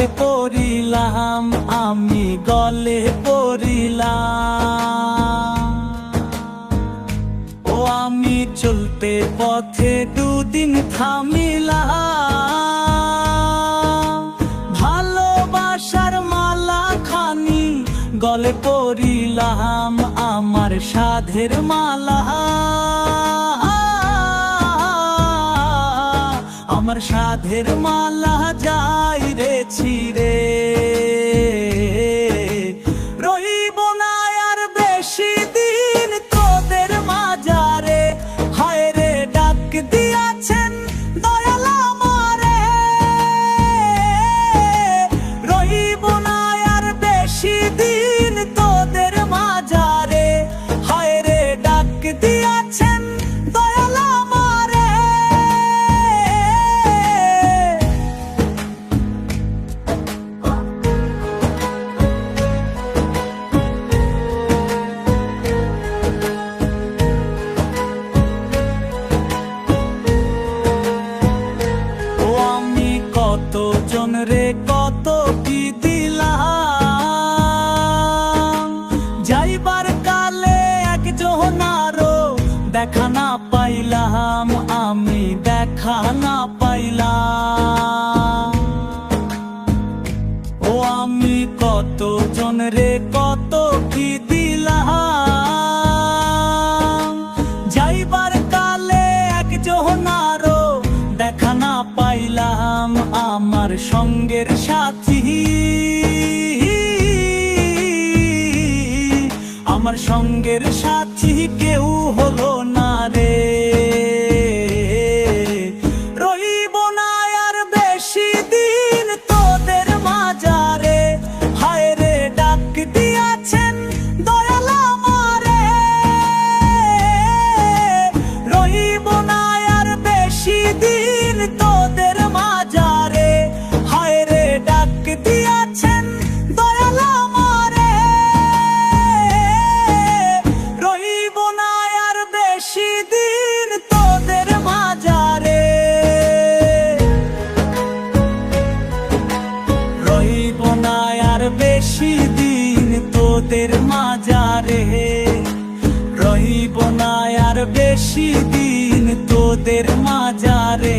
গলে পড়িলাম, আমি গলে পড়িলাম। ও আমি চলতে পথে দুদিন থামিলাম, ভালোবাসার মালা খানি গলে পড়িলাম, আমার সাধের মালা, আমার সাধের মালা যাই রে ছিঁড়ে। রইব না আর বেশি দিন তোদের মাঝারে, হায় রে ডাক দিয়াছেন দয়াল আমারে। রইব না আর বেশি দিন তোদের মাঝারে, হায় রে ডাক দিয়াছেন দয়াল আমারে। কতজন রে কত কি দিলাম, যাইবার কালে একজন আরো দেখা না পাইলাম, আমি দেখা না পাইলাম। ও আমি কতজন রে কত কি দিলাম, যাইবার কালে একজন আরো দেখা না পাইলাম, আমার সঙ্গের সাথী, আমার সঙ্গের সাথী কেউ হলো না রে। রইব না আর বেশি দিন তোদের মাঝারে, হায় রে ডাক দিয়াছেন দয়াল আমারে। রইব না আর বেশি দিন তোদের মাঝারে, হায় রে ডাক দিয়াছেন দয়াল আমারে। রইব না আর বেশি দিন তোদের মাঝারে, রইব না আর বেশি দিন তোদের মাঝারে, রইব না আর বেশি দিন তোদের মাঝারে।